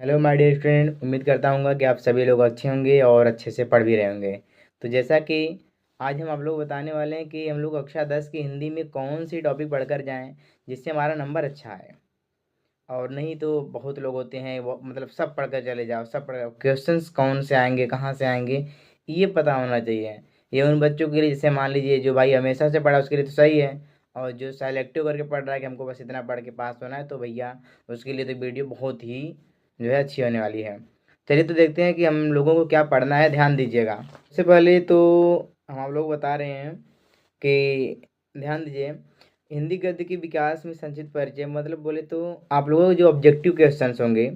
Hello my dear friend, उम्मीद करता हूँ कि आप सभी लोग अच्छे होंगे और अच्छे से पढ़ भी रहे होंगे। तो जैसा कि आज हम आप लोग बताने वाले हैं कि हम लोग कक्षा 10 की हिंदी में कौन सी टॉपिक पढ़कर जाएं जिससे हमारा नंबर अच्छा आए। और नहीं तो बहुत लोग होते हैं वो मतलब सब पढ़ कर चले जाओ, सब पढ़ क्वेश्चंस कौन से आएंगे, कहाँ से आएंगे, ये पता होना चाहिए। ये उन बच्चों के लिए जैसे मान लीजिए जो भाई हमेशा से पढ़ा उसके लिए तो सही है। और जो सेलेक्टिव करके पढ़ रहा है कि हमको बस इतना पढ़ के पास होना है, तो भैया उसके लिए तो वीडियो बहुत ही जो है अच्छी होने वाली है। चलिए तो देखते हैं कि हम लोगों को क्या पढ़ना है, ध्यान दीजिएगा। सबसे पहले तो हम आप लोग बता रहे हैं कि ध्यान दीजिए। हिंदी गद्य के विकास में संक्षिप्त परिचय मतलब बोले तो आप लोगों के जो ऑब्जेक्टिव क्वेश्चंस होंगे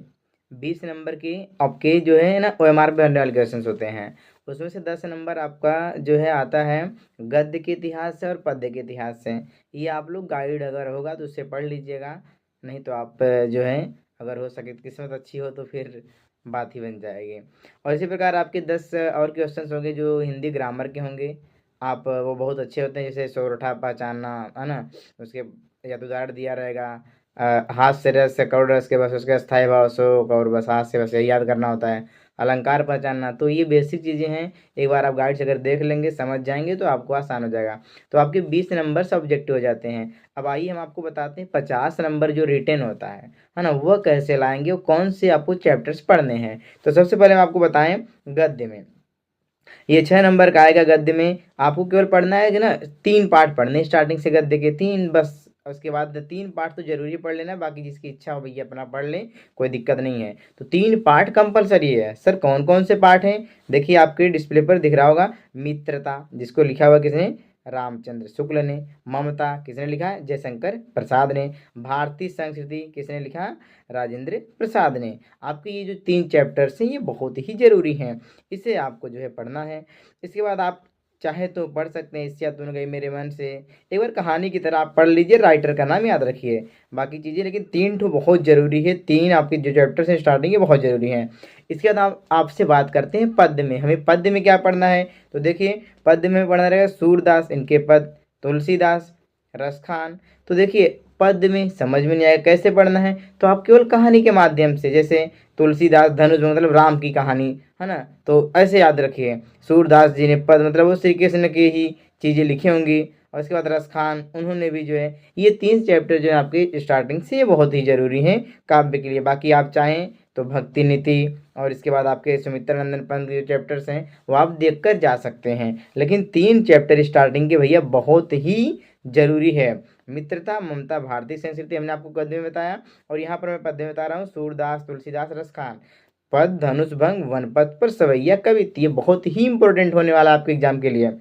20 नंबर के आपके जो है ना OMR पे बनने वाले क्वेश्चंस होते हैं। उसमें से 10 नंबर आपका जो है आता है गद्य के इतिहास से और पद्य के इतिहास से। ये आप लोग गाइड अगर होगा तो उससे पढ़ लीजिएगा, नहीं तो आप जो है अगर हो सके तो किस्मत अच्छी हो तो फिर बात ही बन जाएगी। और इसी प्रकार आपके 10 और क्वेश्चंस होंगे जो हिंदी ग्रामर के होंगे। आप वो बहुत अच्छे होते हैं, जैसे सोरठा पहचानना है ना, उसके या तो उदाहरण दिया रहेगा। हाथ से रस से करोड़ रस के बस उसके स्थायी भाव शोक और बस हाथ से बस यही याद करना होता है। अलंकार पहचानना, तो ये बेसिक चीज़ें हैं। एक बार आप गाइड से अगर देख लेंगे समझ जाएंगे तो आपको आसान हो जाएगा। तो आपके 20 नंबर सब्जेक्ट हो जाते हैं। अब आइए हम आपको बताते हैं 50 नंबर जो रिटेन होता है ना, वह कैसे लाएंगे, वो कौन से आपको चैप्टर्स पढ़ने हैं। तो सबसे पहले हम आपको बताएं गद्य में। ये 6 नंबर का आएगा। गद्य में आपको केवल पढ़ना है कि ना 3 पार्ट पढ़ने स्टार्टिंग से, गद्य के 3 बस। उसके बाद 3 पार्ट तो जरूरी पढ़ लेना, बाकी जिसकी इच्छा हो भैया अपना पढ़ लें, कोई दिक्कत नहीं है। तो 3 पार्ट कंपलसरी है। सर कौन कौन से पार्ट हैं, देखिए आपके डिस्प्ले पर दिख रहा होगा। मित्रता जिसको लिखा हुआ किसने, रामचंद्र शुक्ल ने। ममता किसने लिखा है, जयशंकर प्रसाद ने। भारतीय संस्कृति किसने लिखा, राजेंद्र प्रसाद ने। आपके ये जो 3 चैप्टर्स हैं ये बहुत ही जरूरी हैं, इसे आपको जो है पढ़ना है। इसके बाद आप चाहे तो पढ़ सकते हैं इससे तुम गई मेरे मन से। एक बार कहानी की तरह आप पढ़ लीजिए, राइटर का नाम याद रखिए, बाकी चीज़ें लेकिन 3 ठो बहुत ज़रूरी है। 3 आपके जो चैप्टर्स हैं स्टार्टिंग है बहुत ज़रूरी हैं। इसके बाद आप आपसे बात करते हैं पद्य में। हमें पद्य में क्या पढ़ना है, तो देखिए पद्य में पढ़ना रहेगा सूरदास इनके पद, तुलसीदास, रसखान। तो देखिए पद्य में समझ में नहीं आएगा कैसे पढ़ना है, तो आप केवल कहानी के माध्यम से, जैसे तुलसीदास धनुष मतलब राम की कहानी है ना, तो ऐसे याद रखिए। सूरदास जी ने पद मतलब वो श्री कृष्ण की ही चीज़ें लिखी होंगी। और उसके बाद रसखान उन्होंने भी जो है, ये 3 चैप्टर जो है आपके स्टार्टिंग से ये बहुत ही जरूरी हैं काव्य के लिए। बाकी आप चाहें तो भक्ति नीति और इसके बाद आपके सुमित्रा नंदन पंत के जो चैप्टर्स हैं वो आप देख कर जा सकते हैं, लेकिन 3 चैप्टर स्टार्टिंग के भैया बहुत ही जरूरी है। मित्रता, ममता, भारतीय संस्कृति हमने आपको गद्य में बताया, और यहाँ पर मैं पद्य में बता रहा हूँ सूरदास, तुलसीदास, रसखान। पद, धनुष भंग, वनपथ पर सवैया कवित्त, ये बहुत ही इंपॉर्टेंट होने वाला है आपके एग्जाम के लिए।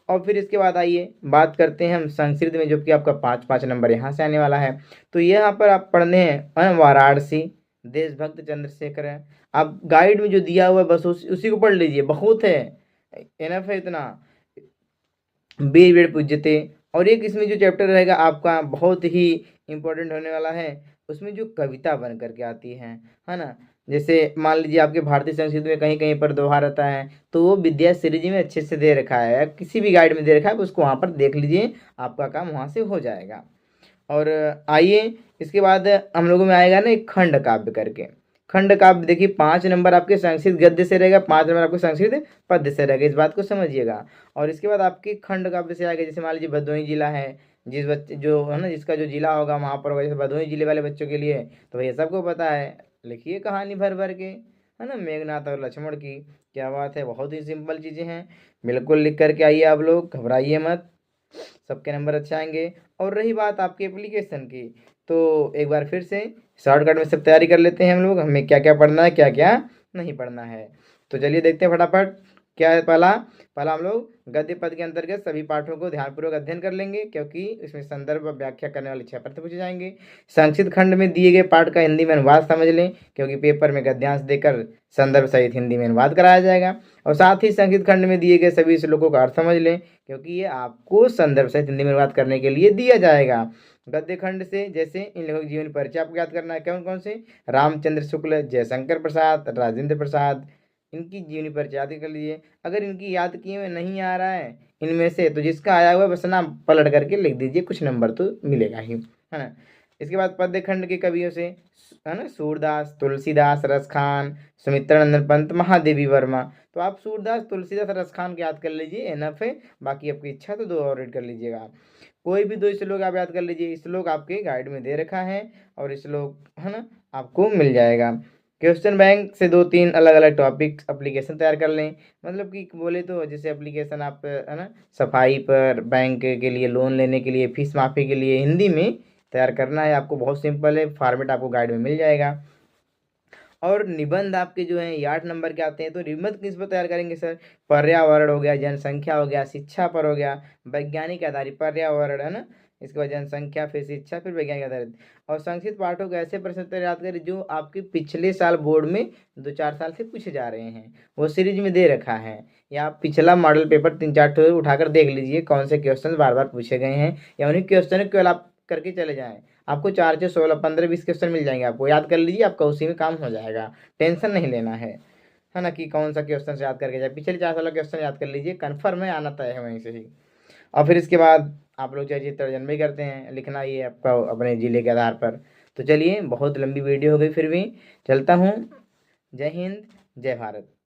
और फिर इसके बाद आइए बात करते हैं हम संस्कृत में, जो कि आपका 5-5 नंबर यहाँ से आने वाला है। तो यहाँ पर आप पढ़ने हैं वाराणसी, देशभक्त चंद्रशेखर है। आप गाइड में जो दिया हुआ है बस उसी को पढ़ लीजिए, बहुत है, एनफ है इतना। वीर वीर पूज्यते। और एक इसमें जो चैप्टर रहेगा आपका बहुत ही इम्पोर्टेंट होने वाला है, उसमें जो कविता बन करके आती है ना, जैसे मान लीजिए आपके भारतीय संस्कृति में कहीं कहीं पर दोहा रहता है, तो वो विद्याश्री जी में अच्छे से दे रखा है, या किसी भी गाइड में दे रखा है, उसको वहाँ पर देख लीजिए, आपका काम वहाँ से हो जाएगा। और आइए इसके बाद हम लोगों में आएगा ना एक खंड काव्य करके। खंड काव्य देखिए 5 नंबर आपके संस्कृत गद्य से रहेगा, 5 नंबर आपके संस्कृत पद्य से रहेगा, इस बात को समझिएगा। और इसके बाद आपके खंड काव्य से आएगा, जैसे मान लीजिए भदोही जिला है, जिस बच्चे जो है ना जिसका जो जिला होगा वहाँ पर होगा, जैसे भदोही जिले वाले बच्चों के लिए तो भैया सबको पता है, लिखिए कहानी भर भर के, है ना, मेघनाथ और लक्ष्मण की। क्या बात है, बहुत ही सिंपल चीज़ें हैं, बिल्कुल लिख करके आइए, आप लोग घबराइए मत, सबके नंबर अच्छे आएंगे। और रही बात आपके एप्लीकेशन की, तो एक बार फिर से शॉर्टकट में सब तैयारी कर लेते हैं हम लोग, हमें क्या क्या पढ़ना है क्या क्या नहीं पढ़ना है। तो चलिए देखते हैं फटाफट क्या है। पहला पहला हम लोग गद्य पद के अंतर्गत सभी पाठों को ध्यानपूर्वक अध्ययन कर लेंगे, क्योंकि इसमें संदर्भ और व्याख्या करने वाले 6 प्रश्न पूछे जाएंगे। संक्षिप्त खंड में दिए गए पाठ का हिंदी में अनुवाद समझ लें, क्योंकि पेपर में गद्यांश देकर संदर्भ सहित हिंदी में अनुवाद कराया जाएगा। और साथ ही संक्षिप्त खंड में दिए गए सभी श्लोकों का अर्थ समझ लें, क्योंकि ये आपको संदर्भ सहित हिंदी में अनुवाद करने के लिए दिया जाएगा। गद्य खंड से जैसे इन लेखकों की जीवन परिचय आपको याद करना है, कौन कौन से, रामचंद्र शुक्ल, जयशंकर प्रसाद, राजेंद्र प्रसाद, इनकी जीवनी परिचय याद कर लीजिए। अगर इनकी याद किए हुए नहीं आ रहा है इनमें से, तो जिसका आया हुआ है बस नाम पलट करके लिख दीजिए, कुछ नंबर तो मिलेगा ही, है ना। इसके बाद पद्य खंड के कवियों से है ना, सूरदास, तुलसीदास, रसखान, सुमित्रानंदन पंत, महादेवी वर्मा। तो आप सूरदास, तुलसीदास, रसखान को याद कर लीजिए, एनफ है। बाकी आपकी इच्छा तो 2 और ऐड कर लीजिएगा आप। कोई भी 2 श्लोक आप याद कर लीजिए। श्लोक आपके गाइड में दे रखा है और श्लोक है ना आपको मिल जाएगा। क्वेश्चन बैंक से 2-3 अलग अलग टॉपिक एप्लीकेशन तैयार कर लें। मतलब कि बोले तो जैसे एप्लीकेशन आप है ना सफाई पर, बैंक के लिए, लोन लेने के लिए, फीस माफ़ी के लिए हिंदी में तैयार करना है आपको। बहुत सिंपल है, फॉर्मेट आपको गाइड में मिल जाएगा। और निबंध आपके जो हैं ये 8 नंबर के आते हैं। तो निबंध किस पर तैयार करेंगे सर? पर्यावरण हो गया, जनसंख्या हो गया, शिक्षा पर हो गया, वैज्ञानिक आधारित पर्यावरण है ना, इसके बाद जनसंख्या, फिर शिक्षा, फिर वैज्ञानिक आधारित। और संक्षिप्त पाठों को ऐसे प्रश्न उत्तर याद करें जो आपके पिछले साल बोर्ड में 2-4 साल से पूछे जा रहे हैं, वो सीरीज में दे रखा है। या आप पिछला मॉडल पेपर 3-4 ठो उठाकर देख लीजिए कौन से क्वेश्चन बार बार पूछे गए हैं, या उन्हीं क्वेश्चन को आप करके चले जाएं। आपको 4 से 16, 15-20 क्वेश्चन मिल जाएंगे, आपको याद कर लीजिए, आपका उसी में काम हो जाएगा। टेंशन नहीं लेना है ना, कि कौन सा क्वेश्चन से याद करके जाए। पिछले 4 साल का क्वेश्चन याद कर लीजिए, कन्फर्म है, आना तय है वहीं से ही। और फिर इसके बाद आप लोग चाहिए तर्जमे करते हैं, लिखना ये आपका अपने ज़िले के आधार पर। तो चलिए, बहुत लंबी वीडियो हो गई, फिर भी चलता हूँ। जय हिंद, जय भारत।